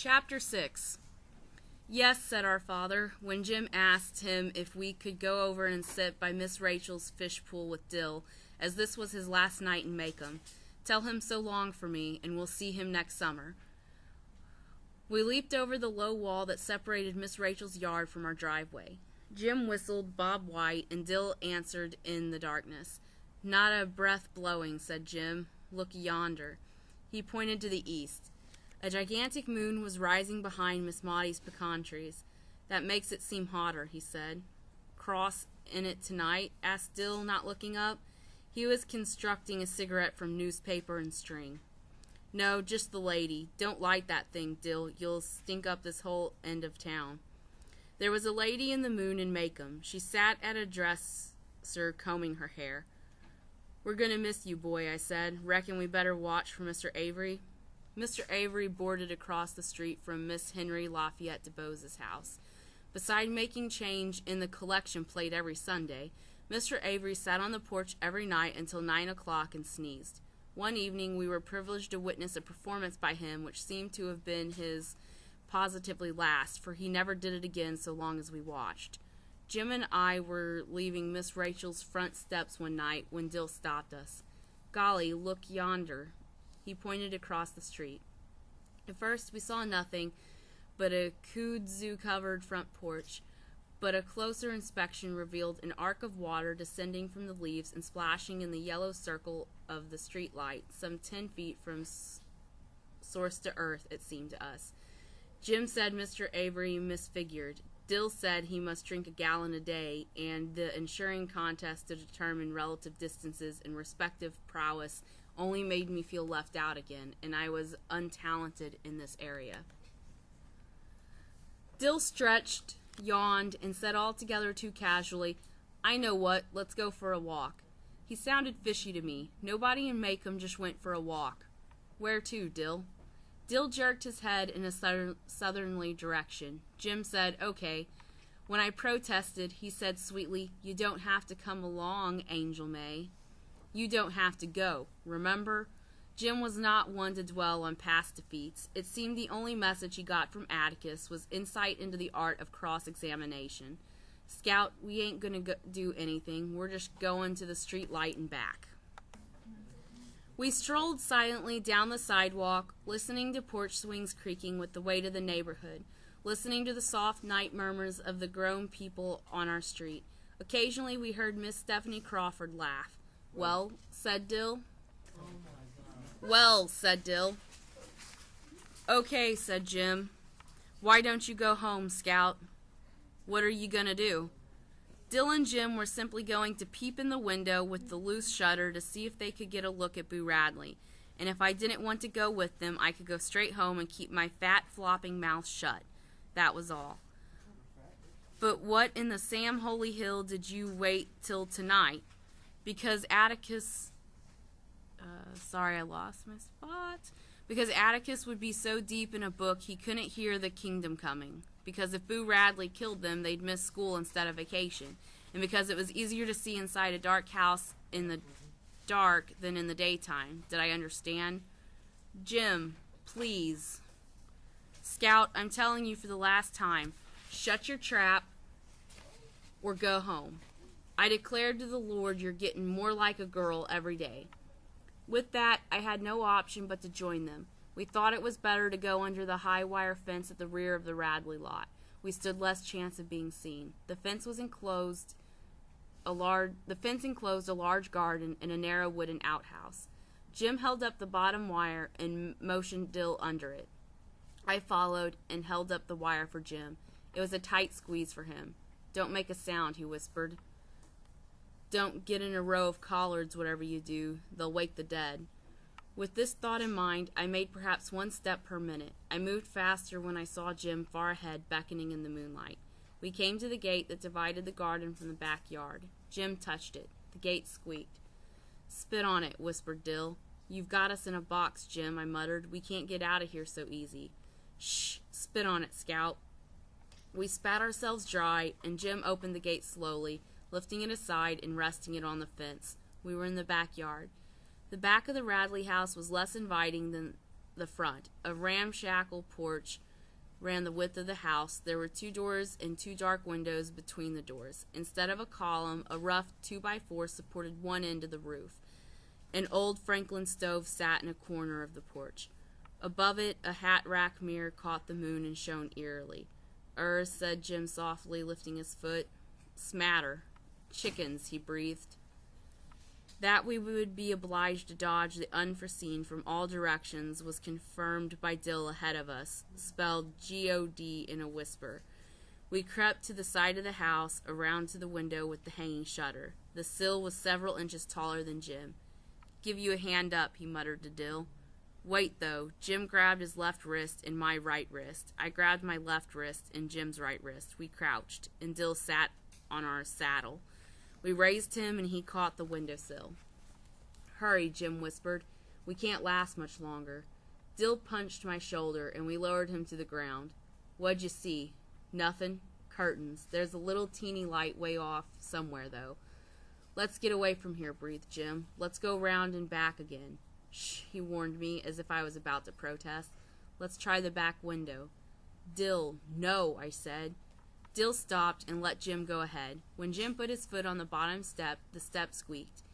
Chapter 6. Yes, said our father, when Jim asked him if we could go over and sit by Miss Rachel's fish pool with Dill, as this was his last night in Macomb. Tell him so long for me, and we'll see him next summer. We leaped over the low wall that separated Miss Rachel's yard from our driveway. Jim whistled Bob White, and Dill answered in the darkness. Not a breath blowing, said Jim. Look yonder. He pointed to the east. A gigantic moon was rising behind Miss Maudie's pecan trees. That makes it seem hotter, he said. Cross in it tonight? Asked Dill, not looking up. He was constructing a cigarette from newspaper and string. No, just the lady. Don't light that thing, Dill. You'll stink up this whole end of town. There was a lady in the moon in Macomb. She sat at a dresser combing her hair. We're going to miss you, boy, I said. Reckon we better watch for Mr. Avery. Mr. Avery boarded across the street from Miss Henry Lafayette DeBose's house. Beside making change in the collection plate every Sunday, Mr. Avery sat on the porch every night until 9 o'clock and sneezed. One evening we were privileged to witness a performance by him which seemed to have been his positively last, for he never did it again so long as we watched. Jim and I were leaving Miss Rachel's front steps one night when Dill stopped us. Golly, look yonder. He pointed across the street. At first we saw nothing but a kudzu-covered front porch, but a closer inspection revealed an arc of water descending from the leaves and splashing in the yellow circle of the street light, some 10 feet from source to earth, it seemed to us. Jim said Mr. Avery misfigured. Dill said he must drink a gallon a day, and the ensuing contest to determine relative distances and respective prowess only made me feel left out again, and I was untalented in this area. Dill stretched, yawned, and said altogether too casually, I know what, let's go for a walk. He sounded fishy to me. Nobody in Macomb just went for a walk. Where to, Dill? Dill jerked his head in a southerly direction. Jim said, okay. When I protested, he said sweetly, you don't have to come along, Angel May. You don't have to go, remember? Jim was not one to dwell on past defeats. It seemed the only message he got from Atticus was insight into the art of cross-examination. Scout, we ain't gonna do anything. We're just going to the street light and back. We strolled silently down the sidewalk, listening to porch swings creaking with the weight of the neighborhood, listening to the soft night murmurs of the grown people on our street. Occasionally we heard Miss Stephanie Crawford laugh. Well, said Dill. Well, said Dill. Okay, said Jim. Why don't you go home, Scout? What are you gonna do? Dill and Jim were simply going to peep in the window with the loose shutter to see if they could get a look at Boo Radley, and if I didn't want to go with them, I could go straight home and keep my fat, flopping mouth shut. That was all. But what in the Sam Holy Hill did you wait till tonight? Because Atticus... sorry, I lost my spot. Because Atticus would be so deep in a book he couldn't hear the kingdom coming. Because if Boo Radley killed them, they'd miss school instead of vacation. And because it was easier to see inside a dark house in the dark than in the daytime. Did I understand? Jim, please. Scout, I'm telling you for the last time. Shut your trap or go home. I declared to the Lord you're getting more like a girl every day. With that, I had no option but to join them. We thought it was better to go under the high wire fence at the rear of the Radley lot. We stood less chance of being seen. The fence enclosed a large garden and a narrow wooden outhouse. Jim held up the bottom wire and motioned Dill under it. I followed and held up the wire for Jim. It was a tight squeeze for him. Don't make a sound, he whispered. Don't get in a row of collards, whatever you do. They'll wake the dead. With this thought in mind, I made perhaps 1 step per minute. I moved faster when I saw Jim far ahead, beckoning in the moonlight. We came to the gate that divided the garden from the backyard. Jim touched it. The gate squeaked. Spit on it, whispered Dill. You've got us in a box, Jim, I muttered. We can't get out of here so easy. Shh, spit on it, Scout. We spat ourselves dry, and Jim opened the gate slowly, lifting it aside and resting it on the fence. We were in the backyard. The back of the Radley house was less inviting than the front, a ramshackle porch ran the width of the house. There were 2 doors and 2 dark windows between the doors. Instead of a column, a rough 2x4 supported one end of the roof. An old Franklin stove sat in a corner of the porch. Above it, a hat rack mirror caught the moon and shone eerily. Said Jim softly, lifting his foot. "Smatter. Chickens," he breathed. That we would be obliged to dodge the unforeseen from all directions was confirmed by Dill ahead of us, spelled G-O-D in a whisper. We crept to the side of the house, around to the window with the hanging shutter. The sill was several inches taller than Jim. "Give you a hand up," he muttered to Dill. "Wait, though." Jim grabbed his left wrist and my right wrist. I grabbed my left wrist and Jim's right wrist. We crouched, and Dill sat on our saddle. We raised him, and he caught the windowsill. "Hurry," Jim whispered. "We can't last much longer." Dill punched my shoulder, and we lowered him to the ground. "What'd you see?" "Nothing. Curtains. There's a little teeny light way off somewhere, though." "Let's get away from here," breathed Jim. "Let's go round and back again." "Shh," he warned me, as if I was about to protest. "Let's try the back window." "Dill, no," I said. Dill stopped and let Jim go ahead. When Jim put his foot on the bottom step, the step squeaked.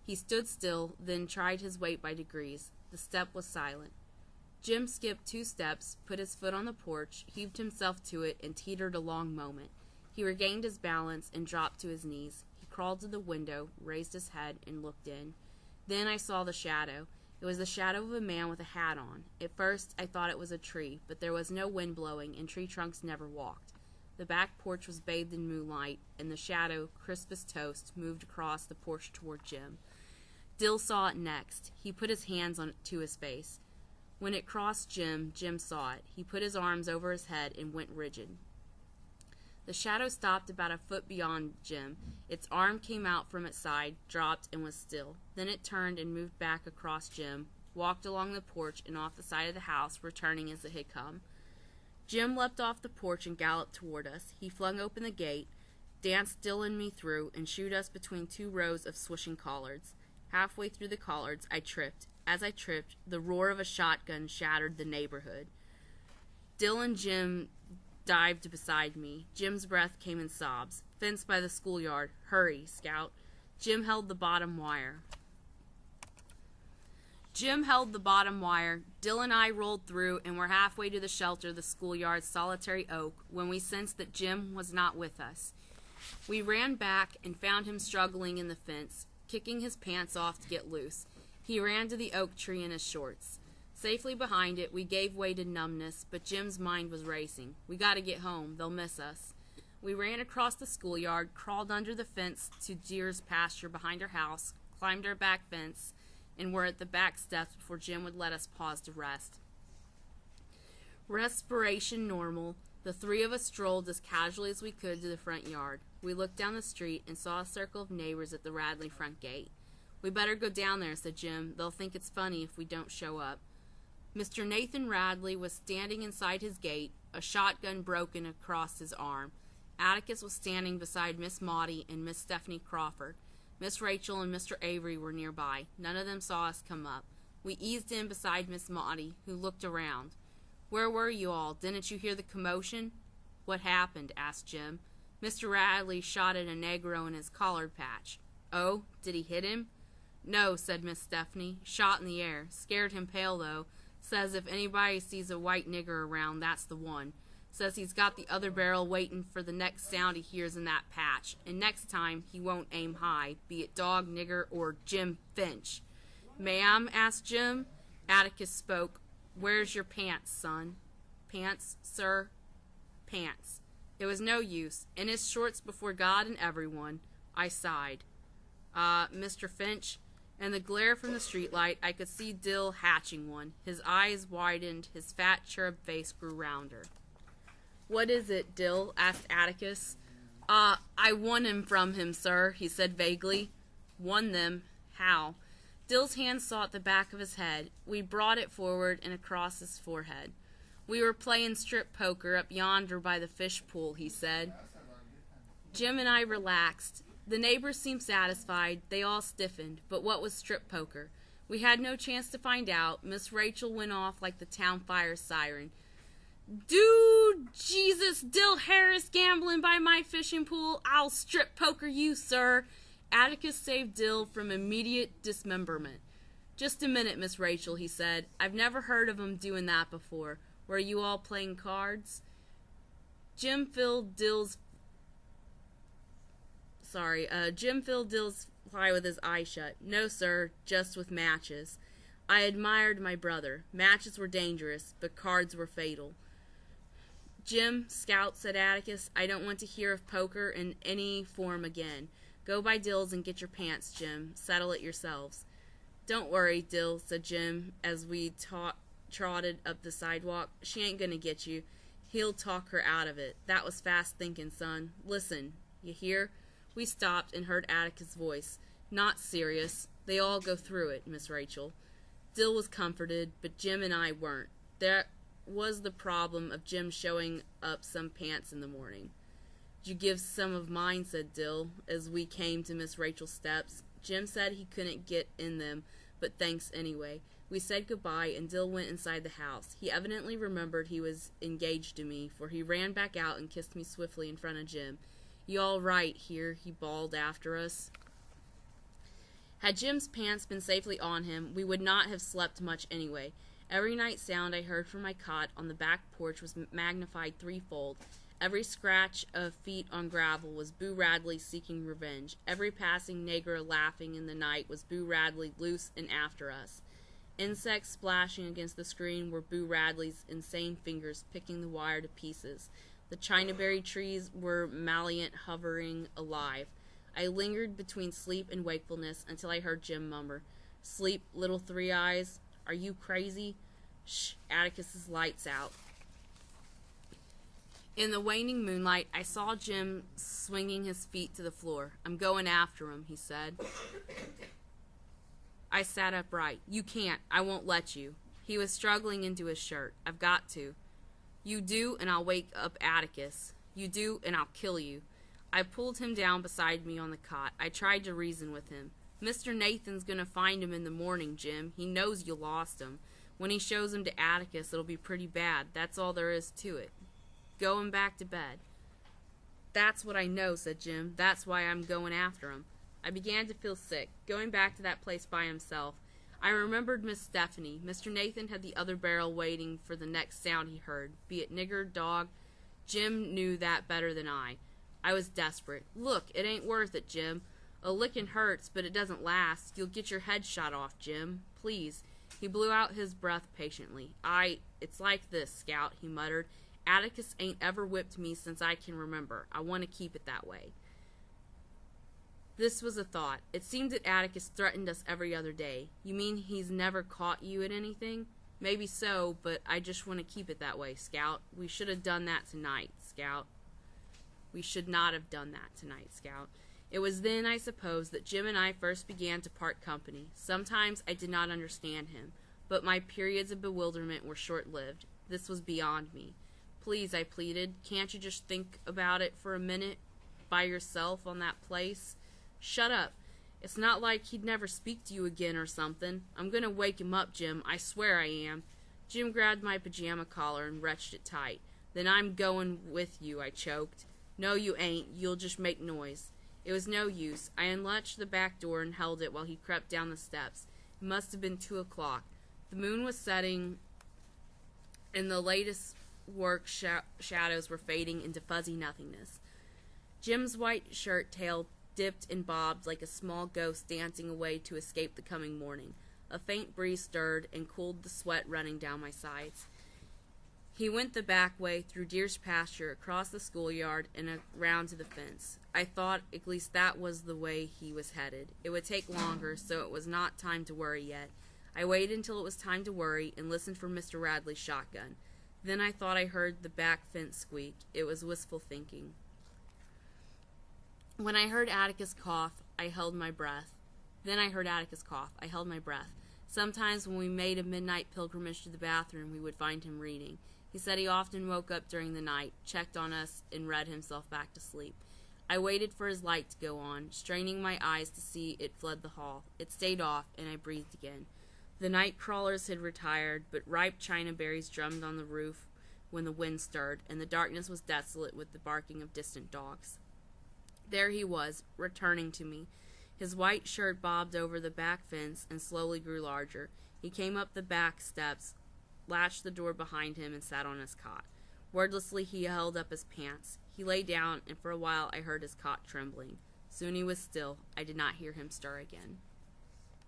He stood still, then tried his weight by degrees. The step was silent. Jim skipped 2 steps, put his foot on the porch, heaved himself to it, and teetered a long moment. He regained his balance and dropped to his knees. He crawled to the window, raised his head, and looked in. Then I saw the shadow. It was the shadow of a man with a hat on. At first I thought it was a tree, but there was no wind blowing, and tree trunks never walked. The back porch was bathed in moonlight, and the shadow, crisp as toast, moved across the porch toward Jim. Dill saw it next. He put his hands to his face. When it crossed Jim, Jim saw it. He put his arms over his head and went rigid. The shadow stopped about a foot beyond Jim. Its arm came out from its side, dropped, and was still. Then it turned and moved back across Jim, walked along the porch and off the side of the house, returning as it had come. Jim leapt off the porch and galloped toward us. He flung open the gate, danced Dill and me through, and shooed us between 2 rows of swishing collards. Halfway through the collards, I tripped. As I tripped, the roar of a shotgun shattered the neighborhood. Dill and Jim dived beside me. Jim's breath came in sobs. "Fence by the schoolyard. Hurry, Scout." Jim held the bottom wire. Dill and I rolled through and were halfway to the shelter of the schoolyard's solitary oak when we sensed that Jim was not with us. We ran back and found him struggling in the fence, kicking his pants off to get loose. He ran to the oak tree in his shorts. Safely behind it, we gave way to numbness, but Jim's mind was racing. "We gotta get home. They'll miss us." We ran across the schoolyard, crawled under the fence to deer's pasture behind our house, climbed our back fence, and were at the back steps before Jim would let us pause to rest. Respiration normal, the 3 of us strolled as casually as we could to the front yard. We looked down the street and saw a circle of neighbors at the Radley front gate. "We better go down there," said Jim. "They'll think it's funny if we don't show up." Mr. Nathan Radley was standing inside his gate, a shotgun broken across his arm. Atticus was standing beside Miss Maudie and Miss Stephanie Crawford. Miss Rachel and Mr. Avery were nearby. None of them saw us come up. We eased in beside Miss Maudie, who looked around. "Where were you all? Didn't you hear the commotion?" "What happened?" asked Jim. "Mr. Radley shot at a negro in his collard patch." "Oh, did he hit him?" "No," said Miss Stephanie. "Shot in the air. Scared him pale, though. Says if anybody sees a white nigger around, that's the one. Says he's got the other barrel waiting for the next sound he hears in that patch, and next time he won't aim high, be it dog, nigger, or Jim Finch." "Ma'am?" asked Jim. Atticus spoke. "Where's your pants, son?" "Pants, sir?" "Pants." It was no use. In his shorts before God and everyone. I sighed. Mr. Finch?" In the glare from the streetlight, I could see Dill hatching one. His eyes widened, his fat cherub face grew rounder. "What is it, Dill?" asked Atticus. I won him from him, sir," he said vaguely. "Won them? How?" Dill's hand sought the back of his head. We brought it forward and across his forehead. "We were playing strip poker up yonder by the fish pool," he said. Jim and I relaxed. The neighbors seemed satisfied. They all stiffened. But what was strip poker? We had no chance to find out. Miss Rachel went off like the town fire siren. Dude, Jesus, Dill Harris gambling by my fishing pool. I'll strip poker you, sir. Atticus saved Dill from immediate dismemberment. Just a minute, Miss Rachel, he said. I've never heard of him doing that before. Were you all playing cards? Jim filled Dill's fly with his eye shut. No, sir, just with matches. I admired my brother. Matches were dangerous, but cards were fatal. Jim, Scout, said Atticus, I don't want to hear of poker in any form again. Go by Dill's and get your pants, Jim. Settle it yourselves. Don't worry, Dill, said Jim, as we trotted up the sidewalk. She ain't gonna get you. He'll talk her out of it. That was fast thinking, son. Listen, you hear? We stopped and heard Atticus' voice. Not serious. They all go through it, Miss Rachel. Dill was comforted, but Jim and I weren't. There was the problem of Jim showing up some pants in the morning. You give some of mine, said Dill, as we came to Miss Rachel's steps. Jim said he couldn't get in them, but thanks anyway. We said goodbye, and Dill went inside the house. He evidently remembered he was engaged to me, for he ran back out and kissed me swiftly in front of Jim. You all right here? He bawled after us. Had Jim's pants been safely on him, we would not have slept much anyway. Every night sound I heard from my cot on the back porch was magnified threefold. Every scratch of feet on gravel was Boo Radley seeking revenge. Every passing negro laughing in the night was Boo Radley loose and after us. Insects splashing against the screen were Boo Radley's insane fingers picking the wire to pieces. The chinaberry trees were Maliant hovering alive. I lingered between sleep and wakefulness until I heard Jim murmur, Sleep, little Three Eyes. Are you crazy? Shh, Atticus's light's out. In the waning moonlight, I saw Jim swinging his feet to the floor. I'm going after him, he said. I sat upright. You can't. I won't let you. He was struggling into his shirt. I've got to. You do, and I'll wake up Atticus. You do, and I'll kill you. I pulled him down beside me on the cot. I tried to reason with him. Mr. Nathan's going to find him in the morning, Jim. He knows you lost him. When he shows him to Atticus, it'll be pretty bad. That's all there is to it. Going back to bed. That's what I know, said Jim. That's why I'm going after him. I began to feel sick, going back to that place by himself. I remembered Miss Stephanie. Mr. Nathan had the other barrel waiting for the next sound he heard, be it nigger, dog. Jim knew that better than I. I was desperate. Look, it ain't worth it, Jim. A licking hurts, but it doesn't last. You'll get your head shot off, Jim. Please. He blew out his breath patiently. It's like this, Scout, he muttered. Atticus ain't ever whipped me since I can remember. I want to keep it that way. This was a thought. It seemed that Atticus threatened us every other day. You mean he's never caught you at anything? Maybe so, but I just want to keep it that way, Scout. We should have done that tonight, Scout. We should not have done that tonight, Scout. It was then, I suppose, that Jim and I first began to part company. Sometimes I did not understand him, but my periods of bewilderment were short-lived. This was beyond me. Please, I pleaded, can't you just think about it for a minute by yourself on that place? Shut up. It's not like he'd never speak to you again or something. I'm going to wake him up, Jim. I swear I am. Jim grabbed my pajama collar and wrenched it tight. Then I'm going with you, I choked. No, you ain't. You'll just make noise. It was no use. I unlatched the back door and held it while he crept down the steps. It must have been 2 o'clock. The moon was setting, and the latest work shadows were fading into fuzzy nothingness. Jim's white shirt tail dipped and bobbed like a small ghost dancing away to escape the coming morning. A faint breeze stirred and cooled the sweat running down my sides. He went the back way through Deer's pasture, across the schoolyard, and around to the fence. I thought at least that was the way he was headed. It would take longer, so it was not time to worry yet. I waited until it was time to worry and listened for Mr. Radley's shotgun. Then I thought I heard the back fence squeak. It was wistful thinking. When I heard Atticus cough, I held my breath. Sometimes when we made a midnight pilgrimage to the bathroom, we would find him reading. He said he often woke up during the night, checked on us, and read himself back to sleep. I waited for his light to go on, straining my eyes to see it flood the hall. It stayed off, and I breathed again. The night crawlers had retired, but ripe china berries drummed on the roof when the wind stirred, and the darkness was desolate with the barking of distant dogs. There he was, returning to me. His white shirt bobbed over the back fence and slowly grew larger. He came up the back steps, latched the door behind him, and sat on his cot. Wordlessly he held up his pants. He lay down, and for a while I heard his cot trembling. Soon he was still. I did not hear him stir again.